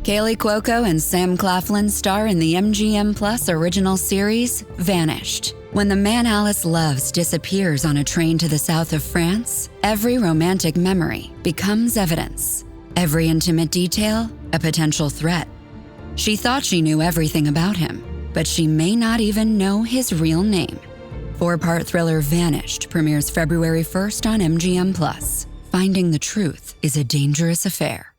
Kaylee Cuoco and Sam Claflin star in the MGM Plus original series, Vanished. When the man Alice loves disappears on a train to the south of France, every romantic memory becomes evidence. Every intimate detail, a potential threat. She thought she knew everything about him, but she may not even know his real name. 4-part thriller Vanished premieres February 1st on MGM Plus. Finding the truth is a dangerous affair.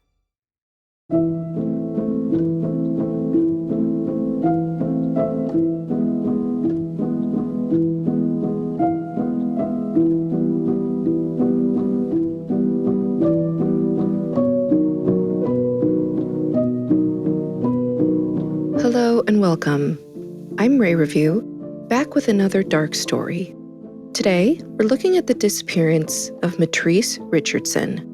Hello and welcome. I'm Ray Review, back with another dark story. Today, we're looking at the disappearance of Mitrice Richardson.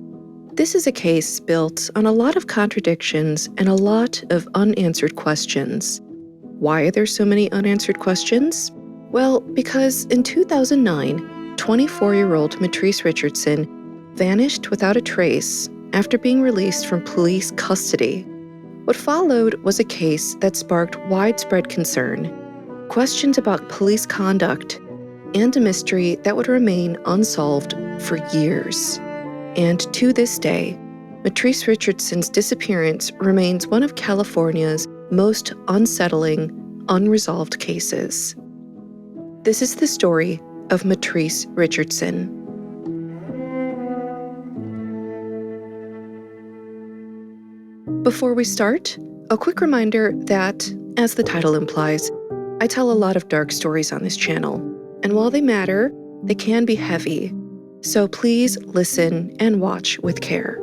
This is a case built on a lot of contradictions and a lot of unanswered questions. Why are there so many unanswered questions? Well, because in 2009, 24-year-old Mitrice Richardson vanished without a trace after being released from police custody. What followed was a case that sparked widespread concern, questions about police conduct, and a mystery that would remain unsolved for years. And to this day, Mitrice Richardson's disappearance remains one of California's most unsettling, unresolved cases. This is the story of Mitrice Richardson. Before we start, a quick reminder that, as the title implies, I tell a lot of dark stories on this channel, and while they matter, they can be heavy. So please listen and watch with care.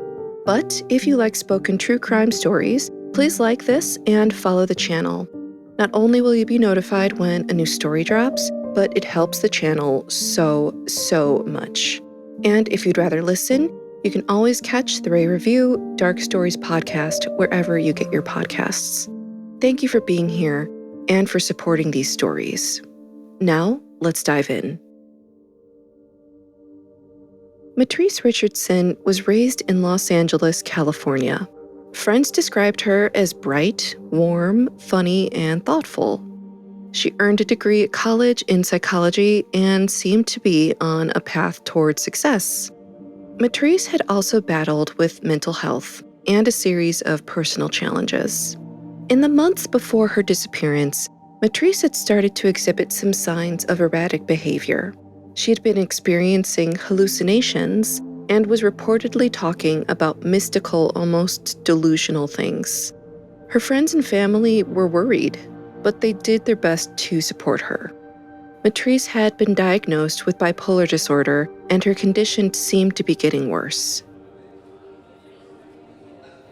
But if you like spoken true crime stories, please like this and follow the channel. Not only will you be notified when a new story drops, but it helps the channel so much. And if you'd rather listen, you can always catch the Ray Review Dark Stories podcast wherever you get your podcasts. Thank you for being here and for supporting these stories. Now, let's dive in. Mitrice Richardson was raised in Los Angeles, California. Friends described her as bright, warm, funny, and thoughtful. She earned a degree at college in psychology and seemed to be on a path toward success. Mitrice had also battled with mental health and a series of personal challenges. In the months before her disappearance, Mitrice had started to exhibit some signs of erratic behavior. She had been experiencing hallucinations and was reportedly talking about mystical, almost delusional things. Her friends and family were worried, but they did their best to support her. Mitrice had been diagnosed with bipolar disorder, and her condition seemed to be getting worse.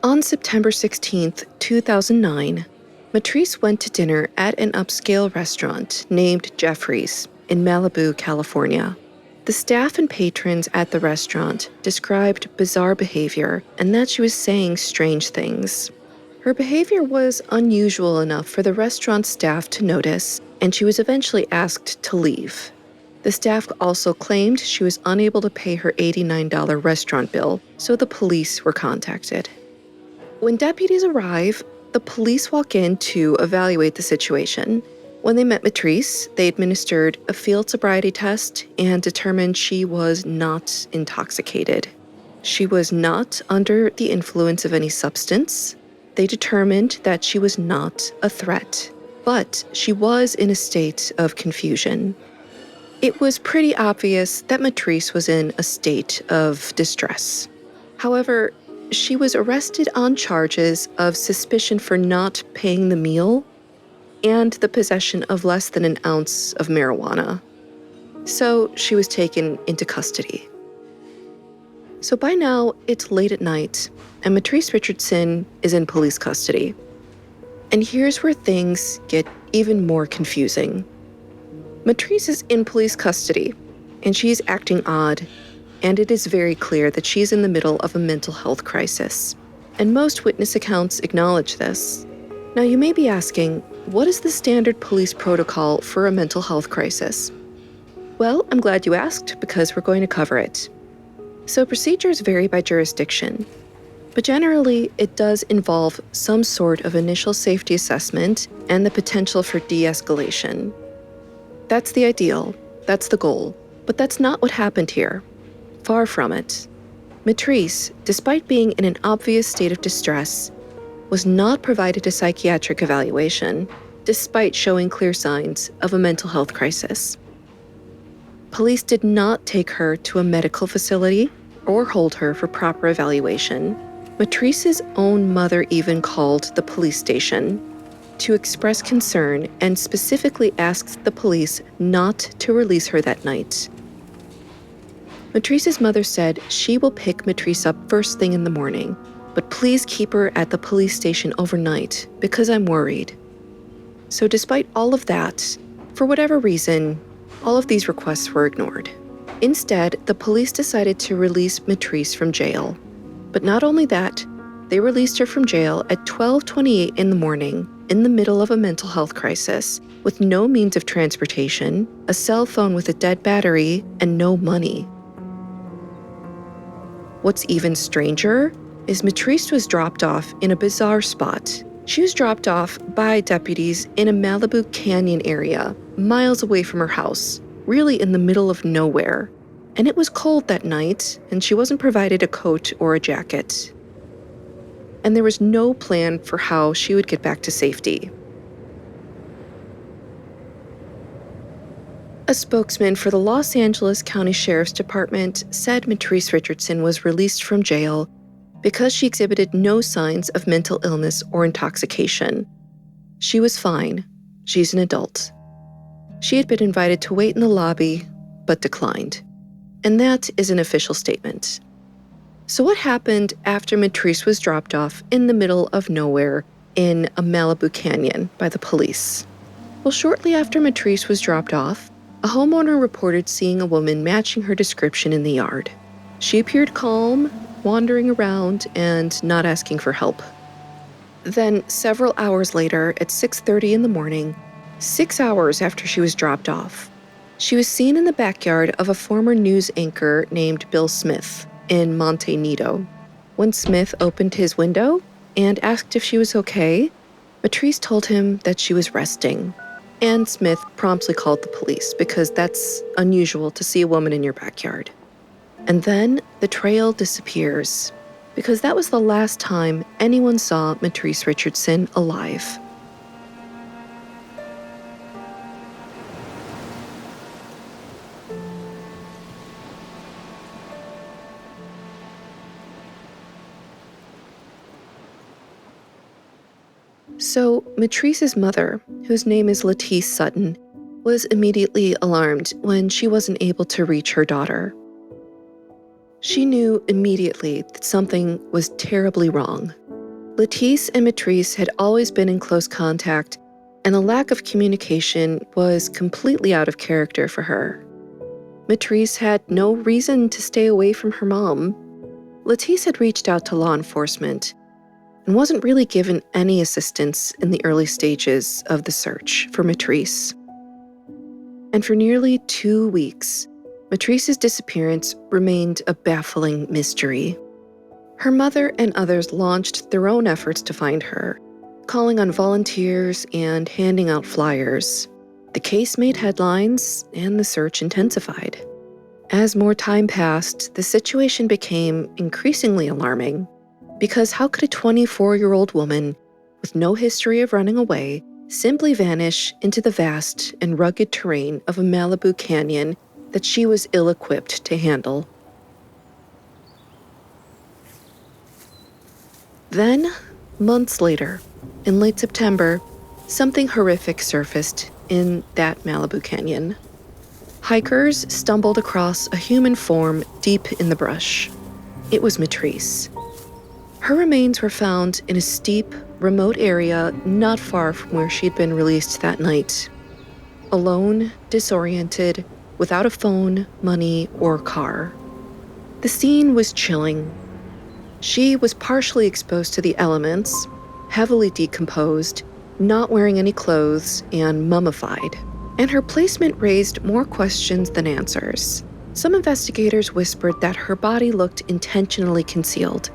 On September 16, 2009, Mitrice went to dinner at an upscale restaurant named Jeffrey's in Malibu, California. The staff and patrons at the restaurant described bizarre behavior and that she was saying strange things. Her behavior was unusual enough for the restaurant staff to notice, and she was eventually asked to leave. The staff also claimed she was unable to pay her $89 restaurant bill, so the police were contacted. When deputies arrive, the police walk in to evaluate the situation. When they met Mitrice, they administered a field sobriety test and determined she was not intoxicated. She was not under the influence of any substance. They determined that she was not a threat, but she was in a state of confusion. It was pretty obvious that Mitrice was in a state of distress. However, she was arrested on charges of suspicion for not paying the meal and the possession of less than an ounce of marijuana. So she was taken into custody. So by now, it's late at night, and Mitrice Richardson is in police custody. And here's where things get even more confusing. Mitrice is in police custody, and she's acting odd, and it is very clear that she's in the middle of a mental health crisis. And most witness accounts acknowledge this. Now you may be asking, what is the standard police protocol for a mental health crisis? Well, I'm glad you asked, because we're going to cover it. So procedures vary by jurisdiction. But generally, it does involve some sort of initial safety assessment and the potential for de-escalation. That's the ideal, that's the goal, but that's not what happened here. Far from it. Mitrice, despite being in an obvious state of distress, was not provided a psychiatric evaluation, despite showing clear signs of a mental health crisis. Police did not take her to a medical facility or hold her for proper evaluation. Mitrice's own mother even called the police station to express concern and specifically asked the police not to release her that night. Mitrice's mother said she will pick Mitrice up first thing in the morning, but please keep her at the police station overnight because I'm worried. So despite all of that, for whatever reason, all of these requests were ignored. Instead, the police decided to release Mitrice from jail. But not only that, they released her from jail at 12:28 in the morning, in the middle of a mental health crisis, with no means of transportation, a cell phone with a dead battery, and no money. What's even stranger is Mitrice was dropped off in a bizarre spot. She was dropped off by deputies in a Malibu Canyon area, miles away from her house, really in the middle of nowhere. And it was cold that night, and she wasn't provided a coat or a jacket. And there was no plan for how she would get back to safety. A spokesman for the Los Angeles County Sheriff's Department said Mitrice Richardson was released from jail because she exhibited no signs of mental illness or intoxication. She was fine. She's an adult. She had been invited to wait in the lobby, but declined. And that is an official statement. So what happened after Mitrice was dropped off in the middle of nowhere in a Malibu canyon by the police? Well, shortly after Mitrice was dropped off, a homeowner reported seeing a woman matching her description in the yard. She appeared calm, wandering around, and not asking for help. Then, several hours later, at 6:30 in the morning, 6 hours after she was dropped off, she was seen in the backyard of a former news anchor named Bill Smith in Monte Nido. When Smith opened his window and asked if she was okay, Mitrice told him that she was resting. And Smith promptly called the police because that's unusual to see a woman in your backyard. And then the trail disappears because that was the last time anyone saw Mitrice Richardson alive. So, Mitrice's mother, whose name is Lettice Sutton, was immediately alarmed when she wasn't able to reach her daughter. She knew immediately that something was terribly wrong. Lettice and Mitrice had always been in close contact, and the lack of communication was completely out of character for her. Mitrice had no reason to stay away from her mom. Lettice had reached out to law enforcement and wasn't really given any assistance in the early stages of the search for Mitrice. And for nearly 2 weeks, Mitrice's disappearance remained a baffling mystery. Her mother and others launched their own efforts to find her, calling on volunteers and handing out flyers. The case made headlines, and the search intensified. As more time passed, the situation became increasingly alarming. Because how could a 24-year-old woman with no history of running away simply vanish into the vast and rugged terrain of a Malibu canyon that she was ill-equipped to handle? Then, months later, in late September, something horrific surfaced in that Malibu canyon. Hikers stumbled across a human form deep in the brush. It was Mitrice. Her remains were found in a steep, remote area not far from where she'd been released that night. Alone, disoriented, without a phone, money, or car. The scene was chilling. She was partially exposed to the elements, heavily decomposed, not wearing any clothes, and mummified. And her placement raised more questions than answers. Some investigators whispered that her body looked intentionally concealed.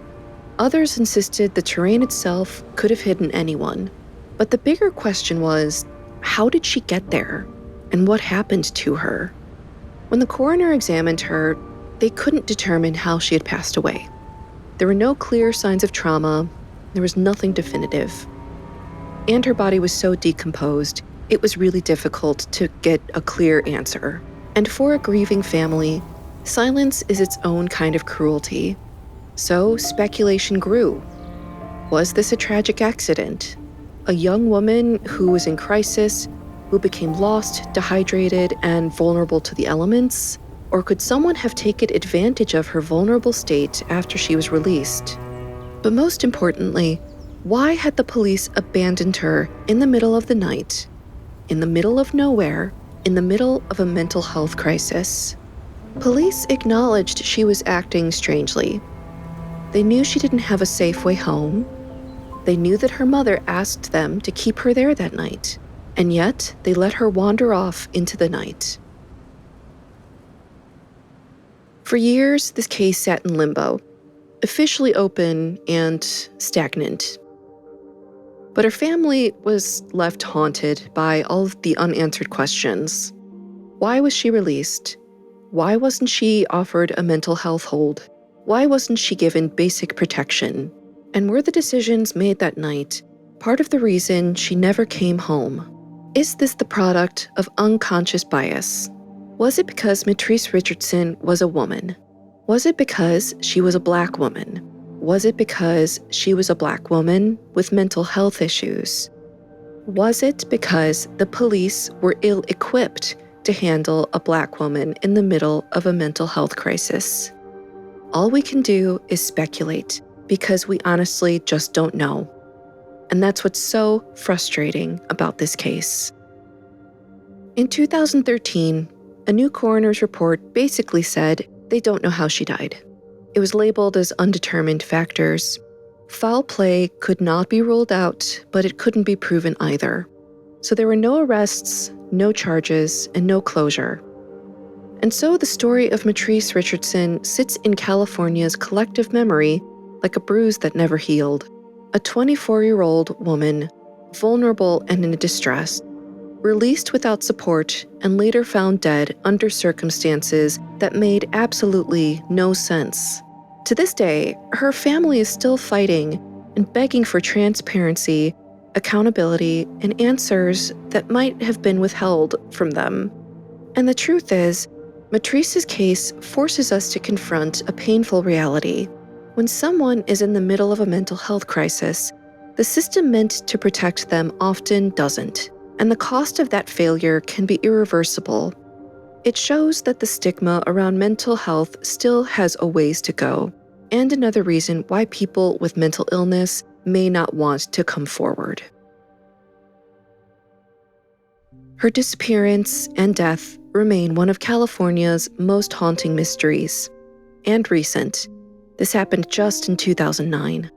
Others insisted the terrain itself could have hidden anyone. But the bigger question was, how did she get there? And what happened to her? When the coroner examined her, they couldn't determine how she had passed away. There were no clear signs of trauma. There was nothing definitive. And her body was so decomposed, it was really difficult to get a clear answer. And for a grieving family, silence is its own kind of cruelty. So speculation grew. Was this a tragic accident? A young woman who was in crisis, who became lost, dehydrated, and vulnerable to the elements? Or could someone have taken advantage of her vulnerable state after she was released? But most importantly, why had the police abandoned her in the middle of the night, in the middle of nowhere, in the middle of a mental health crisis? Police acknowledged she was acting strangely. They knew she didn't have a safe way home. They knew that her mother asked them to keep her there that night, and yet they let her wander off into the night. For years, this case sat in limbo, officially open and stagnant. But her family was left haunted by all of the unanswered questions. Why was she released? Why wasn't she offered a mental health hold? Why wasn't she given basic protection? And were the decisions made that night part of the reason she never came home? Is this the product of unconscious bias? Was it because Mitrice Richardson was a woman? Was it because she was a Black woman? Was it because she was a Black woman with mental health issues? Was it because the police were ill-equipped to handle a Black woman in the middle of a mental health crisis? All we can do is speculate, because we honestly just don't know. And that's what's so frustrating about this case. In 2013, a new coroner's report basically said they don't know how she died. It was labeled as undetermined factors. Foul play could not be ruled out, but it couldn't be proven either. So there were no arrests, no charges, and no closure. And so the story of Mitrice Richardson sits in California's collective memory like a bruise that never healed. A 24-year-old woman, vulnerable and in distress, released without support and later found dead under circumstances that made absolutely no sense. To this day, her family is still fighting and begging for transparency, accountability, and answers that might have been withheld from them. And the truth is, Mitrice's case forces us to confront a painful reality. When someone is in the middle of a mental health crisis, the system meant to protect them often doesn't, and the cost of that failure can be irreversible. It shows that the stigma around mental health still has a ways to go, and another reason why people with mental illness may not want to come forward. Her disappearance and death remain one of California's most haunting mysteries, and recent. This happened just in 2009.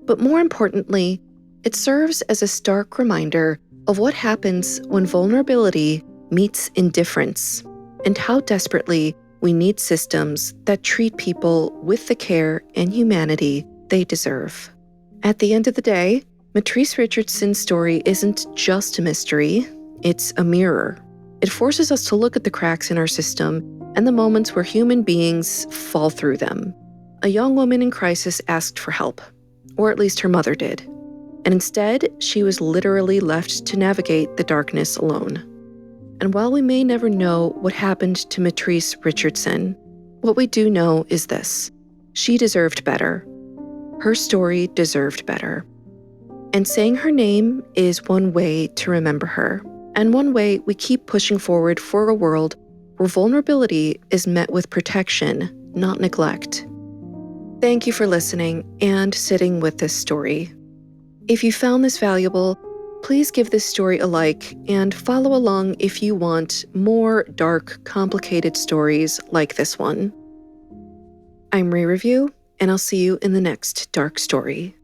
But more importantly, it serves as a stark reminder of what happens when vulnerability meets indifference, and how desperately we need systems that treat people with the care and humanity they deserve. At the end of the day, Mitrice Richardson's story isn't just a mystery, it's a mirror. It forces us to look at the cracks in our system and the moments where human beings fall through them. A young woman in crisis asked for help, or at least her mother did. And instead, she was literally left to navigate the darkness alone. And while we may never know what happened to Mitrice Richardson, what we do know is this: she deserved better. Her story deserved better. And saying her name is one way to remember her, and one way we keep pushing forward for a world where vulnerability is met with protection, not neglect. Thank you for listening and sitting with this story. If you found this valuable, please give this story a like and follow along if you want more dark, complicated stories like this one. I'm Review, and I'll see you in the next dark story.